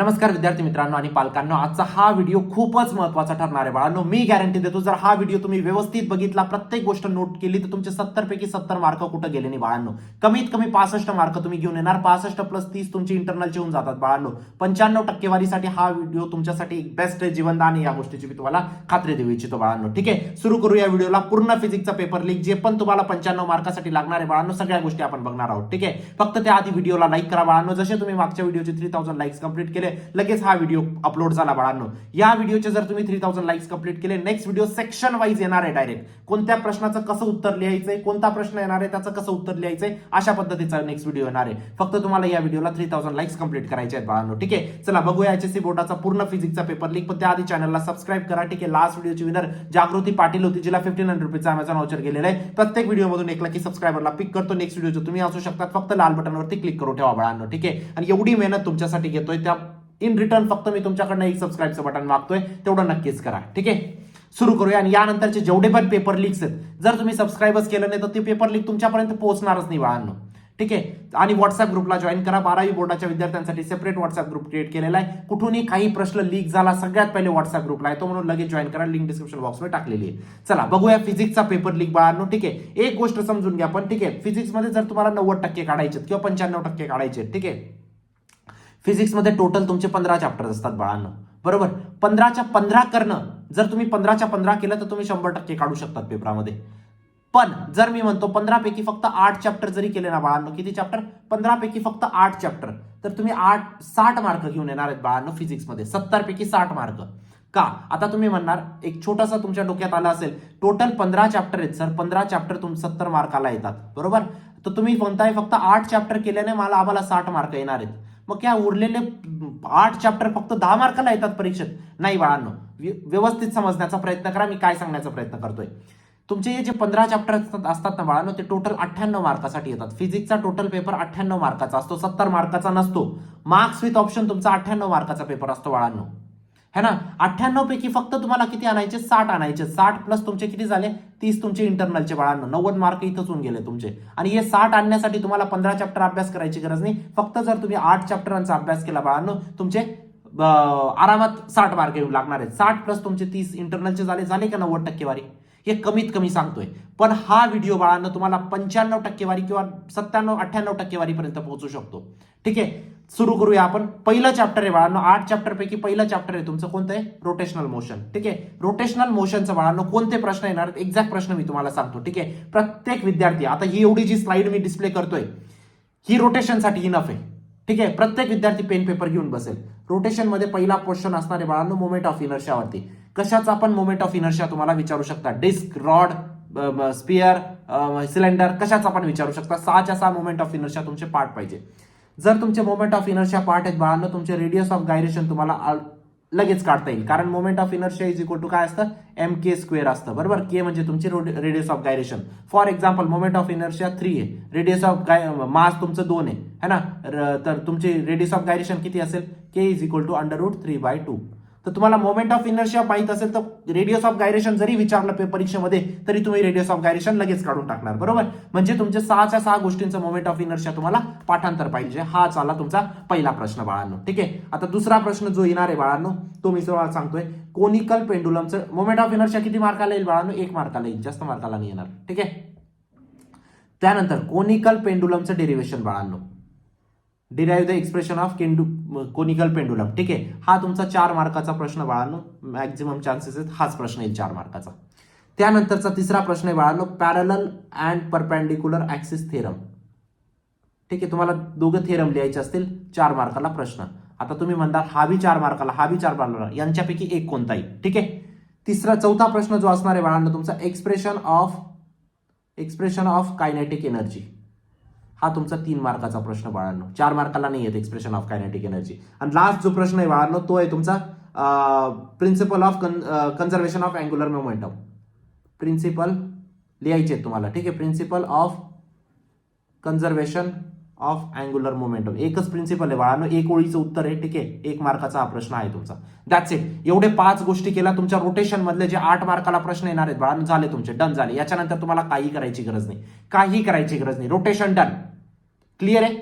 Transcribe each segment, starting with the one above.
नमस्कार विद्यार्थी मित्रांनो आणि पालकांनो, आजचा हा व्हिडिओ खूपच महत्त्वाचा ठरणार आहे बाळांनो. मी गॅरंटी देतो, जर हा व्हिडिओ तुम्ही व्यवस्थित बघितला, प्रत्येक गोष्ट नोट केली, तर तुमचे 70 पैकी 70 मार्क कुठे गेले नाही बाळांनो. कमीत कमी 65 मार्क तुम्ही घेऊन येणार. 65 + 30 तुमची इंटरनलचे होऊन जातात बाळांनो. 95 टक्केवारीसाठी हा व्हिडिओ तुमच्यासाठी बेस्ट आहे, जीवनदान आहे. या गोष्टीची मी तुम्हाला खात्री देऊ इच्छितो बाळांनो. ठीक आहे, सुरू करू या व्हिडिओला. पूर्ण फिजिक्सचा पेपर लीक, जे पण तुम्हाला 95 मार्कासाठी लागणार आहे बाळांनो, सगळ्या गोष्टी आपण बघणार आहोत. ठीक आहे, फक्त त्याआधी व्हिडिओला लाईक करा बाळांनो. जसे तुम्ही मागच्या व्हिडिओचे 3000 लाईक्स कंप्लीट केले, लगेच हा व्हिडिओ अपलोड झाला बाळांनो. या व्हिडिओचे जर तुम्ही 3000 लाईक्स कंप्लीट केले, नेक्स्ट व्हिडिओ सेक्शन वाईज येणार आहे. डायरेक्ट कोणत्या प्रश्नाचं कसं उत्तर लिहायचंय, कोणता प्रश्न येणार आहे त्याचं कसं उत्तर लिहायचंय, अशा पद्धतीचा नेक्स्ट व्हिडिओ येणार आहे. फक्त तुम्हाला या व्हिडिओला 3000 लाईक्स कंप्लीट करायचे आहेत बाळांनो. ठीक आहे, चला बघूया एचएससी बोर्डाचा पूर्ण फिजिक्सचा पेपर लीक. पण त्याआधी चॅनलला सबस्क्राईब करा. ठीक आहे, लास्ट व्हिडिओची विनर जागृती पाटील होती, जिला 1500 रुपयाचा अमेझॉन व्हाउचर गेलेला आहे. प्रत्येक व्हिडिओमधून 1 लाख सबस्क्रायबरला पिक करतो. नेक्स्ट व्हिडिओचं तुम्ही असू शकतात, फक्त लाल बटनवरती क्लिक करून ठेवा बाळांनो. ठीक आहे, आणि एवढी मेहनत तुमच्यासाठी घेतोय, त्या इन रिटर्न फक्त मी तुमच्याकडनं एक सबस्क्राईबचं बटन मागतोय, तेवढं नक्कीच करा. ठीक आहे, सुरू करूया. आणि यानंतरचे जेवढे पण पेपर लीक्स आहेत, जर तुम्ही सबस्क्राईबच केलं नाही, तर ते पेपर लीक तुमच्यापर्यंत पोहोचणारच नाही बाळांनो. ठीक आहे, आणि व्हॉट्सअप ग्रुपला जॉईन करा. 12वी बोर्डाच्या विद्यार्थ्यांसाठी सेपरेट व्हॉट्सअप ग्रुप क्रिएट केलेला आहे. कुठूनही काही प्रश्न लीक झाला, सगळ्यात पहिले व्हॉट्सअप ग्रुपला आहे तो, म्हणून लगेच जॉईन करा. लिंक डिस्क्रिप्शन बॉक्समध्ये टाकलेली आहे. चला बघूया फिजिक्सचा पेपर लीक बाळांनो. ठीक आहे, एक गोष्ट समजून घ्या. पण ठीक आहे, फिजिक्समध्ये जर तुम्हाला 90% काढायचे किंवा 95% काढायचे, ठीक आहे, फिजिक्समध्ये टोटल तुमचे 15 चॅप्टर असतात बाळांनो. बरोबर, 15च्या 15 करणं, जर तुम्ही 15च्या 15 केलं तर तुम्ही 100% काढू शकतात पेपरामध्ये. पण जर मी म्हणतो 15 पैकी फक्त 8 चॅप्टर जरी केले ना बाळांनो, किती चॅप्टर? 15 पैकी फक्त 8 चॅप्टर, तर तुम्ही 60 मार्क घेऊन येणार आहेत बाळांनो फिजिक्समध्ये. 70 पैकी 60 मार्क. का? आता तुम्ही म्हणणार, एक छोटासा तुमच्या डोक्यात आला असेल, टोटल 15 चॅप्टर आहेत सर, 15 चॅप्टर तुम 70 मार्काला येतात. बरोबर, तर तुम्ही म्हणताय फक्त 8 चॅप्टर केल्याने आम्हाला 60 मार्क येणार आहेत. मग क्या उरलेले 8 चॅप्टर फक्त 10 मार्काला येतात परीक्षेत? नाही बाळांनो, व्यवस्थित समजण्याचा प्रयत्न करा. मी काय सांगण्याचा प्रयत्न करतोय, तुमचे हे जे 15 चॅप्टर असतात ना बाळांनो, ते टोटल 98 मार्कासाठी येतात. फिजिक्सचा टोटल पेपर 98 मार्काचा असतो, 70 मार्काचा नसतो. मार्क्स विथ ऑप्शन तुमचा 98 मार्काचा पेपर असतो बाळांनो, है ना. 98 पैकी फक्त तुम्हाला किती आणायचे? 60 आणायचे. 60 प्लस तुमचे किती झाले? 30 तुमचे इंटरनलचे बाळांनो. 90 मार्क इथंच होऊन गेले तुमचे. आणि हे 60 आणण्यासाठी तुम्हाला 15 चॅप्टर अभ्यास करायची गरज नाही. फक्त जर तुम्ही 8 चॅप्टरांचा अभ्यास केला बाळांनो, तुमचे आरामात 60 मार्क येऊन लागणार आहेत. 60 प्लस तुमचे 30 इंटरनलचे झाले का 90 टक्केवारी? हे कमीत कमी सांगतोय. पण हा व्हिडिओ बाळांनो तुम्हाला 95 टक्केवारी किंवा 97-98 टक्केवारीपर्यंत पोहोचू शकतो. ठीक आहे, सुरू करूया आपण. पहिलं चॅप्टर आहे बाळांनो, 8 चॅप्टर पैकी पहिलं चॅप्टर आहे तुमचं कोणतं आहे? Rotational motion. ठीक आहे, रोटेशनल मोशनचं बाळांनो कोणते प्रश्न येणार आहेत, एक्झॅक्ट प्रश्न मी तुम्हाला सांगतो. ठीक आहे, प्रत्येक विद्यार्थी, आता ही एवढी जी स्लाइड मी डिस्प्ले करतोय, ही रोटेशनसाठी इनफ आहे. ठीक आहे, प्रत्येक विद्यार्थी पेन पेपर घेऊन बसेल. रोटेशनमध्ये पहिला क्वेश्चन असणार आहे बाळांनो, मोमेंट ऑफ इनर्शियावरती. कशाचा पण मोमेंट ऑफ इनर्शिया तुम्हाला विचारू शकता. डिस्क, रॉड, स्पियर, सिलेंडर, कशाचा पण विचारू शकता. 6च्या 6 मोमेंट ऑफ इनर्शिया तुमचे पार्ट पाहिजे. जर तुमचे मोमेंट ऑफ इनर्शिया पार्ट आहेत बाळांनो, तुमचे रेडियस ऑफ गायरेशन तुम्हाला लगेच काढता येईल. कारण moment of inertia is equal to काय असतं? mk² असतं. बरोबर, के म्हणजे तुमची radius of gyration. For example, moment of inertia 3 आहे, रेडियस ऑफ मास तुमचं 2 आहे ना, तर तुमची रेडियस ऑफ गायरेशन किती असेल? के इज इक्वल टू √3/2. तर तुम्हाला मोमेंट ऑफ इनर्शिया माहित असेल तर रेडियस ऑफ गायरेशन जरी विचारलं परीक्षेमध्ये, तरी तुम्ही रेडियस ऑफ गायरेशन लगेच काढून टाकणार. बरोबर, म्हणजे तुमचे 6च्या 6 गोष्टींचं मोमेंट ऑफ इनर्शिया तुम्हाला पाठांतर पाहिजे. हा झाला तुमचा पहिला प्रश्न बाळांनो. ठीक आहे, आता दुसरा प्रश्न जो येणार आहे बाळांनो, तो मी तुम्हाला सांगतोय. कोनिकल पेंडुलमचं मोमेंट ऑफ इनर्शिया किती मार्काला येईल बाळांनो? 1 मार्काला येईल, जास्त मार्काला नाही येणार. ठीक आहे, त्यानंतर कोनिकल पेंडुलमचं डेरिव्हेशन बाळांनो, derive the expression of conical pendulum. ठीक आहे, हा तुमचा 4 मार्काचा प्रश्न बाळांनो, मॅक्झिमम चान्सेस आहेत हाच प्रश्न येईल 4 मार्काचा. त्यानंतरचा तिसरा प्रश्न आहे बाळांनो, parallel and perpendicular axis theorem. ठीक आहे, तुम्हाला दोघं थेरम लिहायचे असतील, 4 मार्काला प्रश्न. आता तुम्ही म्हणता हा बी 4 मार्काला, हा बी 4 मार्काला, यांच्यापैकी एक कोणताही. ठीक आहे, चौथा प्रश्न जो असणार आहे बाळांनो तुमचा, एक्सप्रेशन ऑफ कायनेटिक एनर्जी. हा तुमचा 3 मार्काचा प्रश्न बाळांनो, 4 मार्काला नाही येत एक्सप्रेशन ऑफ कायनेटिक एनर्जी. आणि लास्ट जो प्रश्न आहे बाळांनो, तो आहे तुमचा principle of conservation of angular momentum. Principle लिहायचे तुम्हाला. ठीक आहे, principle of conservation of angular momentum. एकच प्रिन्सिपल आहे बाळांनो, 1 ओळीचं उत्तर आहे. ठीक आहे, 1 मार्काचा हा प्रश्न आहे तुमचा. That's it. एवढे 5 गोष्टी केल्या, तुमच्या रोटेशन मधले जे 8 मार्काला प्रश्न येणार आहेत बाळांनो, झाले तुमचे, डन झाले. याच्यानंतर तुम्हाला काही करायची गरज नाही, काही करायची गरज नाही. रोटेशन डन, क्लिअर आहे.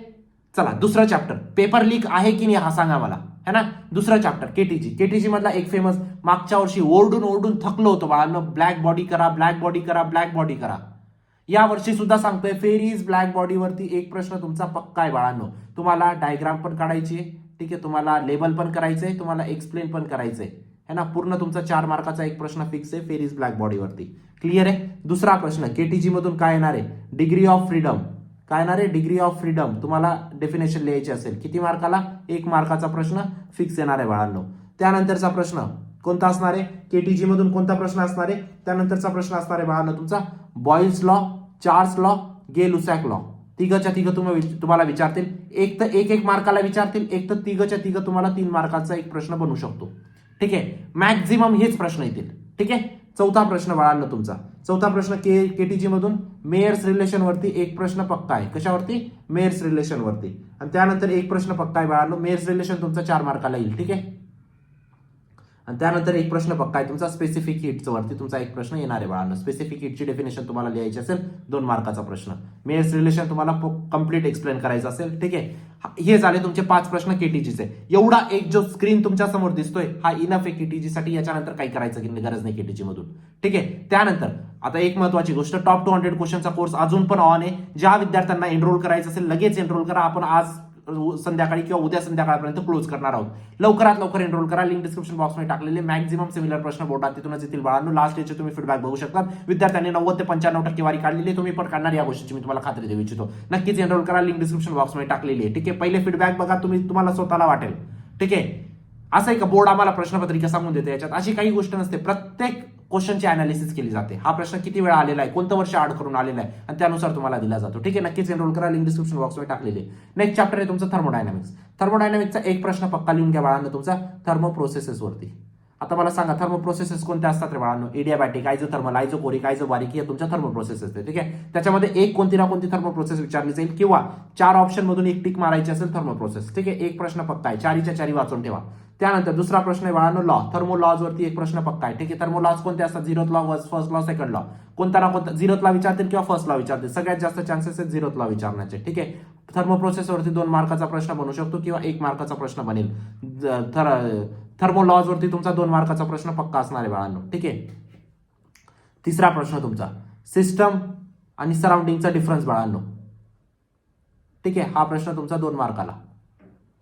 चला दुसरं चॅप्टर, पेपर लीक आहे की नाही हा सांगा मला, है ना. दुसरं चॅप्टर केटीजी मधला एक फेमस, मागच्या वर्षी ओरडून ओरडून थकलो होतो बाळांनो, ब्लॅक बॉडी करा, ब्लॅक बॉडी करा, ब्लॅक बॉडी करा. या वर्षी सुद्धा सांगतोय फेरीज ब्लॅक बॉडीवरती एक प्रश्न तुमचा पक्का आहे बाळांनो. तुम्हाला डायग्राम पण काढायची आहे, ठीक आहे, तुम्हाला लेबल पण करायचंय, तुम्हाला एक्सप्लेन पण करायचंय, है ना. पूर्ण तुमचा 4 मार्काचा एक प्रश्न फिक्स आहे फेरीज ब्लॅक बॉडीवरती. क्लिअर आहे. दुसरा प्रश्न केटीजी मधून काय येणार आहे, डिग्री ऑफ फ्रीडम. काय येणार आहे, डिग्री ऑफ फ्रीडम. तुम्हाला डेफिनेशन लिहायची असेल, किती मार्काला, 1 मार्काचा प्रश्न फिक्स येणार आहे बाळांनो. त्यानंतरचा प्रश्न कोणता असणार आहे, केटीजी मधून कोणता प्रश्न असणार आहे, त्यानंतरचा प्रश्न असणार आहे बाळांनो तुमचा बॉयल्स लॉ, चार्ल्स लॉ, गे लुसॅक लॉ. तिघच्या तिघ तुम्हाला विचारतील. एक तर एक मार्काला विचारतील, एक तर तिघच्या तिघ तुम्हाला 3 मार्काचा एक प्रश्न बनवू शकतो. ठीक आहे, मॅक्झिमम हेच प्रश्न येतील. ठीक आहे. चौथा प्रश्न बाळांनो तुमचा, चौथा प्रश्न केटीजी मधून मेयर्स रिलेशन वरती एक प्रश्न पक्का आहे. कशावरती, मेयर्स रिलेशन वरती. आणि त्यानंतर एक प्रश्न पक्का आहे बाळांनो, मेयर्स रिलेशन तुमचा 4 मार्काला येईल. ठीक आहे. आणि त्यानंतर एक प्रश्न पक्का आहे तुमचा स्पेसिफिक हिटचं वरती तुमचा एक प्रश्न येणार आहे बाळांनो. स्पेसिफिक हिटची डेफिनेशन तुम्हाला लिहायची असेल, 2 मार्काचा प्रश्न. मेयर्स रिलेशन तुम्हाला कंप्लीट एक्सप्लेन करायचं असेल. ठीक आहे. हे झाले तुमचे 5 प्रश्न केटीजीचे. एवढा एक जो स्क्रीन तुमच्या समोर दिसतोय हा इनफ आहे केटीजी साठी. याच्यानंतर काही करायचं गरज नाही केटीजी मधून. ठीक आहे. त्यानंतर आता एक महत्वाची गोष्ट, टॉप 200 क्वेश्चनचा कोर्स अजून पण ऑन आहे. ज्या विद्यार्थ्यांना एनरोल करायचं असेल लगेच एनरोल करा. आपण आज संध्याकाळी किंवा उद्या संध्याकाळपर्यंत क्लोज करणार आहोत. लवकरात लवकर एनरोल करा. लिंक डिस्क्रिप्शन बॉक्समध्ये टाकलेले मॅक्झिमम सिमिलर प्रश्न बोर्डात तिथूनच येतील बाळांनो. लास्ट इयरचे तुम्ही फीडबॅक बघू शकता. विद्यार्थ्यांनी 90 ते 95% वारी काढलेली, तुम्ही पण काढणार, या गोष्टीची मी तुम्हाला खात्री देऊ इच्छितो. नक्कीच एनरोल करा. लिंक डिस्क्रिप्शन बॉक्समध्ये टाकलेली आहे. ठीक आहे. पहिले फीडबॅक बघा, तुम्हाला स्वतःला वाटेल. ठीक आहे. असं आहे का बोर्ड आम्हाला प्रश्नपत्रिका सांगून देते, याच्यात अशी काही गोष्ट नसते. प्रत्येक क्वेश्चनची अनालिसिस केली जाते. हा प्रश्न किती वेळा आलेला आहे, कोणतं वर्ष आड करून आलेला आहे, आणि त्यानुसार तुम्हाला दिला जातो. ठीक आहे. नक्कीच एनरोल करा. लिंक डिस्क्रिप्शन बॉक्समध्ये टाकलेली आहे. नेक्स्ट चॅप्टर आहे तुमचं थर्मोडायनामिक्स. थर्मोडायनामिक्सचा एक प्रश्न पक्का लिहून घ्या बाळांनो तुमचा थर्मो प्रोसेसेस वरती. आता मला सांगा थर्मो प्रोसेसेस कोणत्या असतात रे बाळांनो, एडियाबॅटिक, आयझोथर्मल, आयझोकोरिक, आयझोबारिक, या तुमच्या थर्मो प्रोसेसेस आहे. ठीक आहे. त्याच्यामध्ये एक कोणती ना कोणती थर्मो प्रोसेस विचारली जाईल, किंवा 4 ऑप्शन मधून एक टिक मारायची असेल थर्मो प्रोसेस. ठीक आहे. एक प्रश्न पक्का आहे, 4च्या 4 वाचून ठेवा. त्यानंतर दुसरा प्रश्न आहे बाळांनो लॉ, थर्मो लॉज वरती एक प्रश्न पक्का आहे. ठीक आहे. थर्मो लॉज कोणते असतात, 0th law, first law, second law. कोणता ना कोणता 0th लॉ विचारतील किंवा फर्स्ट लॉ विचारतील. सगळ्यात जास्त चान्सेस आहेत 0th लॉ विचारण्याचे. ठीक आहे. थर्मो प्रोसेस वरती 2 मार्काचा प्रश्न बनू शकतो किंवा 1 मार्काचा प्रश्न बनेल. थर्मो लॉज वरती तुमचा 2 मार्काचा प्रश्न पक्का असणार आहे बाळांनो. ठीक आहे. तिसरा प्रश्न तुमचा सिस्टम आणि सराउंडिंगचा डिफरन्स बाळांनो. ठीक आहे. हा प्रश्न तुमचा 2 मार्काला.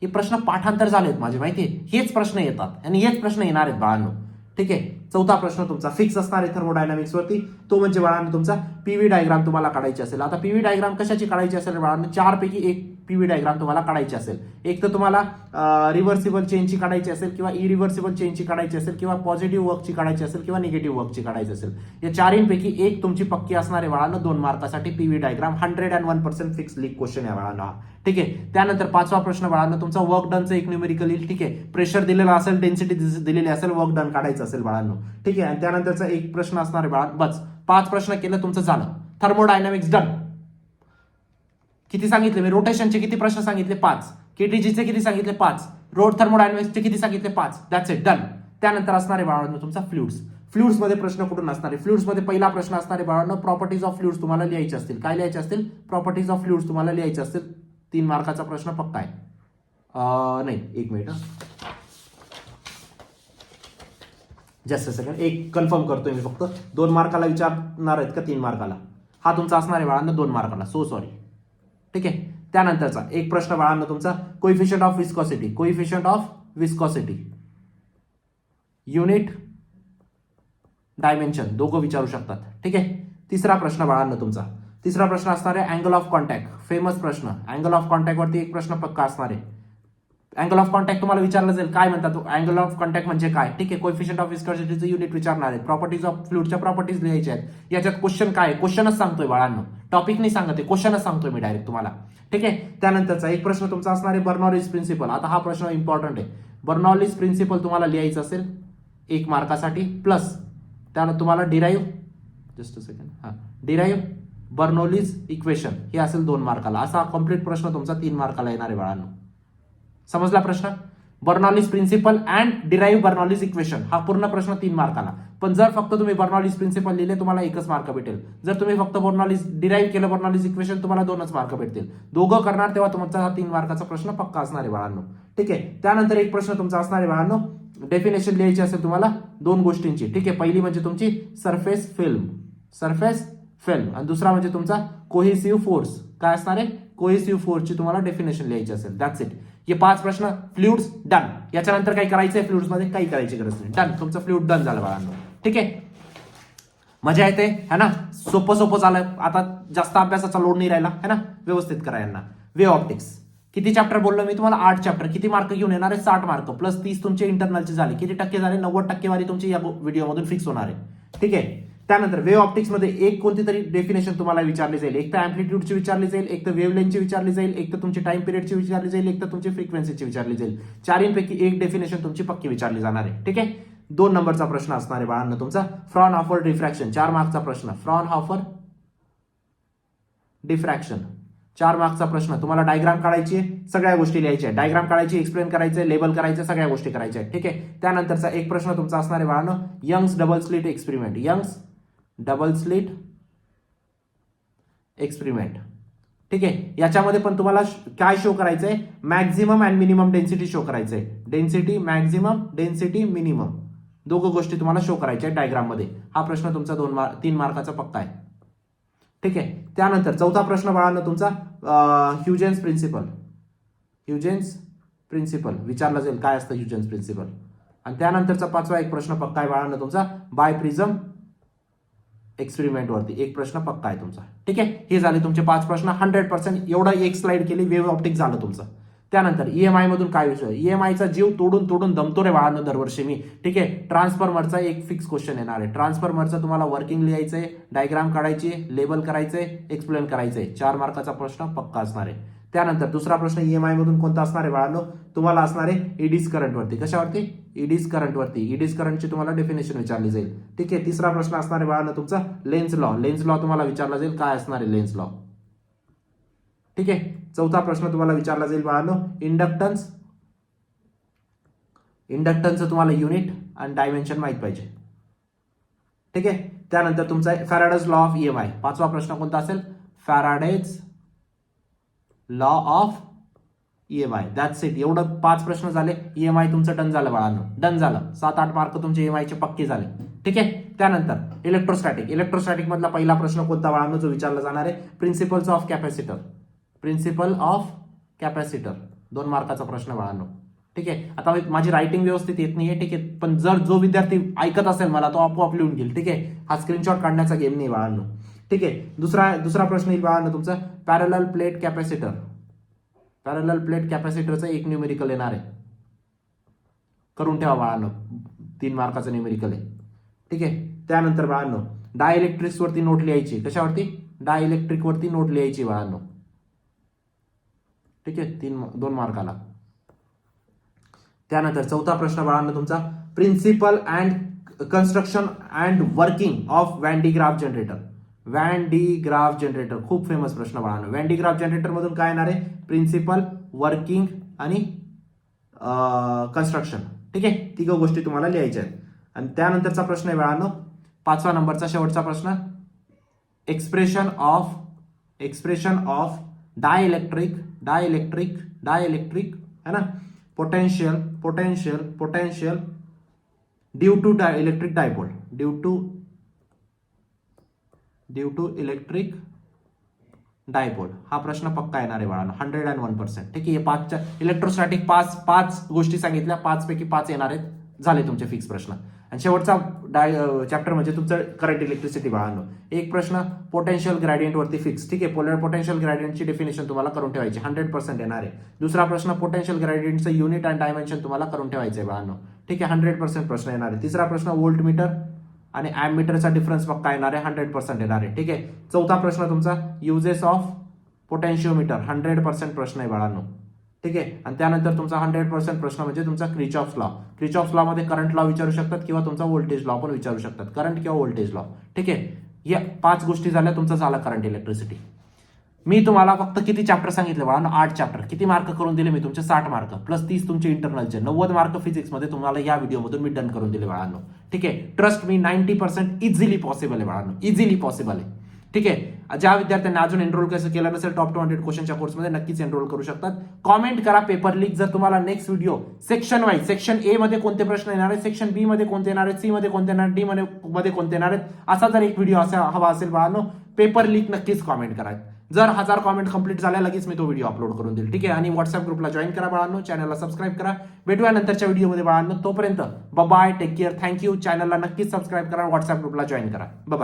हे प्रश्न पाठांतर झालेत माझे, माहितीये, हेच प्रश्न येतात आणि हेच प्रश्न येणार आहेत बाळांनो. ठीक आहे. चौथा प्रश्न तुमचा फिक्स असणार आहे थर्मोडायनामिक्स वरती, तो म्हणजे बाळांनो तुमचा पीव्ही डायग्राम तुम्हाला काढायची असेल. आता पीव्ही डायग्राम कशाची काढायची असेल बाळांनो, 4 पैकी एक पीव्ही डायग्राम तुम्हाला काढायची असेल. एक तर तुम्हाला रिव्हर्सिबल चेनची काढायची असेल, किंवा इरिव्हर्सिबल चेनची काढायची असेल, किंवा पॉझिटिव्ह वर्कची काढायची असेल, किंवा निगेटिव्ह वर्कची काढायची असेल. या 4पैकी एक तुमची पक्की असणार आहे बाळांनो 2 मार्कासाठी PV diagram. 101% fix leak question आहे बाळांनो. ठीक आहे. त्यानंतर 5वा प्रश्न बाळांनो तुमचा वर्क डनचं एक न्यूमेरिकल येईल. ठीक आहे. प्रेशर दिलेला असेल, डेन्सिटी दिलेली असेल, वर्क डन काढायचं असेल बाळांनो. ठीक आहे. आणि त्यानंतरचा एक प्रश्न असणार आहे बाळा. बस 5 प्रश्न केलं तुमचं झालं. Thermodynamics done. किती सांगितले मी, रोटेशनचे किती प्रश्न सांगितले, 5. केटीजीचे किती सांगितले, 5. रोड थर्मोडायनामिक्सचे किती सांगितले, 5. That's it, done. त्यानंतर असणार आहे बाळांनो तुमचा फ्लुइड्स. फ्लुइड्स मध्ये प्रश्न कुठून असणार आहे, फ्लुइड्स मध्ये पहिला प्रश्न असणार आहे बाळांनो प्रॉपर्टीज ऑफ फ्लुइड्स तुम्हाला लिहायचे असतील. काय लिहायचे असतील, प्रॉपर्टीज ऑफ फ्लुइड्स तुम्हाला लिहायचे असतील. 3 मार्काचा प्रश्न पक्का आहे. नाही, एक मिनिट, जस्ट सेकंड, एक कन्फर्म करतोय मी फक्त. 2 मार्काला विचारणार आहेत का 3 मार्काला, हा तुमचा असणार आहे बाळांनो 2 मार्काला. So sorry. ठीक आहे. त्यानंतरचा एक प्रश्न बाळांनो तुमचा coefficient of viscosity. Coefficient of viscosity, unit, dimension दोघं विचारू शकतात. ठीक आहे. तिसरा प्रश्न बाळांनो तुमचा, तिसरा प्रश्न असणार आहे अँगल ऑफ कॉन्टॅक्ट. फेमस प्रश्न, अँगल ऑफ कॉन्टॅक्ट वरती एक प्रश्न पक्का असणार आहे. अँगल ऑफ कॉन्टॅक्ट तुम्हाला विचारलं जाईल, काय म्हणतात अँगल ऑफ कॉन्टॅक्ट म्हणजे काय. ठीक आहे. कोइफिशियंट ऑफ विस्कॉसिटीचं युनिट विचारणार आहे. प्रॉपर्टीज ऑफ फ्लुइडच्या प्रॉपर्टीज लिहायच्या आहेत. याच्यात क्वेश्चन काय, क्वेश्चनच सांगतोय बाळांनो, टॉपिक नाही सांगते, क्वेश्चनच सांगतोय मी डायरेक्ट तुम्हाला. ठीक आहे. त्यानंतरचा एक प्रश्न तुमचा असणार आहे बर्नॉलिस प्रिन्सिपल. आता हा प्रश्न इम्पॉर्टंट आहे. बर्नॉलिस प्रिन्सिपल तुम्हाला लिहायचं असेल 1 मार्कासाठी, प्लस त्यानंतर तुम्हाला डिराईव्ह, जस्ट सेकंड, हा डिराईव्ह बर्नॉलिस इक्वेशन हे असेल 2 मार्काला. असा कम्प्लीट प्रश्न तुमचा 3 मार्काला येणार आहे बाळांनो. समजला प्रश्न. Bernoulli's principle and derive Bernoulli's equation हा पूर्ण प्रश्न 3 मार्काला. पण जर फक्त तुम्ही बर्नॉलिस प्रिन्सिपल लिहिले तुम्हाला 1च मार्क भेटेल. जर तुम्ही फक्त बर्नॉलिस डिराईव्ह केलं बर्नॉलिस इक्वेशन तुम्हाला 2च मार्क भेटतील. दोघं करणार तेव्हा तुमचा हा 3 मार्काचा प्रश्न पक्का असणार आहे बाळांनो. ठीक आहे. त्यानंतर एक प्रश्न तुमचा असणार आहे बाळांनो, डेफिनेशन लिहायची असेल तुम्हाला 2 गोष्टींची. ठीक आहे. पहिली म्हणजे तुमची सरफेस फिल्म आणि दुसरा म्हणजे तुमचा कोहेसिव्ह फोर्स. काय असणार आहे? कोहेसिव्ह फोर्सची तुम्हाला डेफिनेशन लिहायची असेल. That's it. हे 5 प्रश्न. Fluids done. याच्यानंतर काही करायचंय फ्लुइड्स मध्ये? काही करायची गरज नाही. डन. तुमचं फ्लुइड डन झालं बाळांनो. ठीक आहे. मजा येते है ना? सोपं झालं. आता जास्त अभ्यासाचा लोड नाही राहिला है ना? व्यवस्थित करा यांना. वेव्ह ऑप्टिक्स किती चॅप्टर बोललो मी तुम्हाला? 8 चॅप्टर. किती मार्क घेऊन येणार आहे? 60 मार्क प्लस 30 तुमचे इंटरनलचे झाले. किती टक्के झाले? 90 टक्केवारी तुमची या व्हिडिओमधून फिक्स होणार आहे. ठीक आहे. त्यानंतर वेव्ह ऑप्टिक्स मध्ये एक कोणती तरी डेफिनेशन तुम्हाला विचारली जाईल. एक तर अँप्लिट्यूडची विचारली जाईल, एक तर वेव्हलेंथची विचारली जाईल, एक तर तुमची टाइम पिरियडची विचारली जाईल, एक तर तुमची फ्रिक्वेन्सीची विचारली जाईल. चारींपैकी एक डेफिनेशन तुमची पक्की विचारली जाणार आहे. ठीक आहे. 2 नंबरचा प्रश्न असणार आहे बाळांनो तुमचा फ्रॉनहॉफर डिफ्रॅक्शन. 4 मार्कचा प्रश्न. फ्रॉनहॉफर डिफ्रॅक्शन 4 मार्कचा प्रश्न. तुम्हाला डायग्राम काढायची आहे, सगळ्या गोष्टी लिहायच्या आहेत. डायग्राम काढायची, एक्सप्लेन करायचे, लेबल करायचे, सगळ्या गोष्टी करायच्या आहेत. ठीक आहे. त्यानंतरचा एक प्रश्न तुमचा असणार आहे बाळांनो Young's double slit experiment. Young's double slit experiment. ठीक आहे. याच्यामध्ये पण तुम्हाला काय शो करायचंय? Maximum and minimum density show करायचंय. डेन्सिटी मॅक्झिमम, डेन्सिटी मिनिमम, दोघं गोष्टी तुम्हाला शो करायच्या आहेत डायग्राम मध्ये. हा प्रश्न तुमचा 3 मार्काचा पक्का आहे. ठीक आहे. त्यानंतर चौथा प्रश्न बाळांनो तुमचा ह्युजेन्स प्रिन्सिपल विचारला जाईल. काय असतं ह्युजेन्स प्रिन्सिपल? आणि त्यानंतरचा 5वा एक प्रश्न पक्का आहे बाळांनो तुमचा बाय प्रिझम एक्सपेरिमेंट वरती एक प्रश्न पक्का आहे तुमचा. ठीक आहे. हे झाले तुमचे 5 प्रश्न. 100% एवढा एक स्लाइड केली, वेव्ह ऑप्टिक झालं तुमचं. त्यानंतर ईएमआय मधून काय विषय? ईएमआयचा जीव तोडून दमतो रे बाळांनो दरवर्षी मी. ठीक आहे. ट्रान्सफॉर्मरचा एक फिक्स क्वेश्चन येणार आहे. ट्रान्सफॉर्मरचं तुम्हाला वर्किंग लिहायचंय, डायग्राम काढायची, लेबल करायचंय, एक्सप्लेन करायचंय. 4 मार्काचा प्रश्न पक्का असणार आहे. त्यानंतर दुसरा प्रश्न ईएमआय मधून कोणता असणार आहे बाळांनो? तुम्हाला असणार आहे ईडीज करंट वरती. कशावरती? ईडीज करंट वरती. ईडीज करंटची तुम्हाला डेफिनेशन विचारली जाईल. ठीक आहे. तिसरा प्रश्न असणार आहे बाळांनो तुमचा लेन्स लॉ तुम्हाला विचारला जाईल. काय असणार आहे लेन्स लॉ? ठीक आहे. चौथा प्रश्न तुम्हाला विचारला जाईल बाळांनो इंडक्टन्सचं तुम्हाला युनिट आणि डायमेन्शन माहित पाहिजे. ठीक आहे. त्यानंतर तुमचा फॅराडेज लॉ ऑफ ईएमआय. 5वा प्रश्न कोणता असेल? Faraday's law of EMI. That's it. एवढं 5 प्रश्न झाले. ईएमआय तुमचं डन झालं बाळांनो. डन झालं. 7-8 मार्क तुमचे ईएमआयचे पक्के झाले. ठीक आहे. त्यानंतर इलेक्ट्रोस्टॅटिक मधला पहिला प्रश्न कोणता बाळांनो जो विचारला जाणार आहे? प्रिन्सिपल्स ऑफ कॅपॅसिटर 2 मार्काचा प्रश्न बाळांनो. ठीक आहे. आता माझी रायटिंग व्यवस्थित येत नाहीये. ठीक आहे. पण जर जो विद्यार्थी ऐकत असेल मला तो आपोआप लिहून घेईल. ठीक आहे. हा स्क्रीनशॉट काढण्याचा गेम नाही बाळांनो. ठीक आहे. दुसरा प्रश्न येईल बाळांनो तुमचा पॅरलल प्लेट कॅपॅसिटरचं एक न्यूमेरिकल येणार आहे. करून ठेवा बाळांनो. 3 मार्काचं न्यूमेरिकल आहे. ठीक आहे. त्यानंतर बाळांनो डायइलेक्ट्रिक्स वरती नोट लिहायची. कशावरती? डायइलेक्ट्रिक वरती नोट लिहायची बाळांनो. ठीक आहे. 2 मार्काला. त्यानंतर चौथा प्रश्न बाळांनो तुमचा principle and construction and working of Van de Graaff generator. खूप फेमस प्रश्न बाळांनो. वॅन डी ग्राफ जनरेटर मधून काय येणार आहे? प्रिन्सिपल, वर्किंग आणि कन्स्ट्रक्शन. ठीक आहे. 3 गोष्टी तुम्हाला लिहायच्या आहेत. आणि त्यानंतरचा प्रश्न आहे बाळांनो 5वा नंबरचा शेवटचा प्रश्न एक्सप्रेशन ऑफ डायइलेक्ट्रिक है ना potential due to electric dipole. Due to electric dipole हा प्रश्न पक्का येणार आहे बाळांनो. 101%. ठीक आहे. 5च्या इलेक्ट्रोस्टॅटिक 5 गोष्टी सांगितल्या. 5 पैकी 5 येणार आहेत. झाले तुमचे फिक्स प्रश्न. आणि शेवटचा चॅप्टर म्हणजे तुमचं करंट इलेक्ट्रिसिटी बाळांनो. एक प्रश्न पोटेन्शियल ग्रेडियंट वरती फिक्स. ठीक आहे. पोटेन्शियल ग्रेडियंटची डेफिनेशन तुम्हाला करून ठेवायची. 100% येणार आहे. दुसरा प्रश्न पोटेन्शियल ग्रेडियंटचं युनिट आणि डायमेन्शन तुम्हाला करून ठेवायचं आहे बाळांनो. ठीक आहे. 100% प्रश्न येणार आहे. तिसरा प्रश्न व्होल्ट मीटर आणि ॲममीटरचा डिफरन्स पक्का येणार आहे. 100% येणार आहे. ठीक आहे. चौथा प्रश्न तुमचा युजेस ऑफ पोटेन्शिओमीटर. 100% प्रश्न आहे बाळांनो. ठीक आहे. आणि त्यानंतर तुमचा 100% प्रश्न म्हणजे तुमचा क्रिचॉफ्स लॉ मध्ये करंट लॉ विचारू शकतात किंवा तुमचा व्होल्टेज लॉ पण विचारू शकतात. करंट किंवा व्होल्टेज लॉ. ठीक आहे. या 5 गोष्टी झाल्या. तुमचा झाला करंट इलेक्ट्रिसिटी. मी तुम्हाला फक्त किती चॅप्टर सांगितले बाळांनो? 8 चॅप्टर. किती मार्क करून दिले मी तुमचे? 60 मार्क प्लस 30 तुमचे इंटरनलचे, 90 मार्क फिजिक्समध्ये तुम्हाला या व्हिडिओमधून मी डन करून दिले बाळांनो. ठीक आहे, ट्रस्ट मी 90% इझिली पॉसिबल आहे बाळांनो, इझिली पॉसिबल आहे. ठीक आहे, ज्या विद्यार्थ्यांनी अजून एनरोल कसं केलं नसेल टॉप 200 क्वेश्चनच्या कोर्समध्ये नक्कीच एनरोल करू शकतात. कॉमेंट करा पेपर लीक. जर तुम्हाला next video section wise, section A मध्ये कोणते प्रश्न येणार आहेत, सेक्शन बी मध्ये कोणते येणार आहेत, सी मध्ये कोणते येणार, डी मध्ये कोणते येणार आहेत, असा जर एक व्हिडिओ असा हवा असेल बाळांनो, पेपर लीक नक्कीच कॉमेंट करा. जर 1000 कॉमेंट कंप्लीट झाल्या लगेच मी तो व्हिडिओ अपलोड करून देईल. ठीक आहे, आणि व्हॉट्सअप ग्रुपला जॉईन करा बाळांनो, चॅनलला सबस्क्राईब करा. भेटूया नंतरच्या व्हिडिओमध्ये बाळांनो. तोपर्यंत बाय, टेक केअर, थँक्यू. चॅनलला नक्कीच सबस्क्राईब करा, व्हॉट्सअप ग्रुपला जॉईन करा. बाय.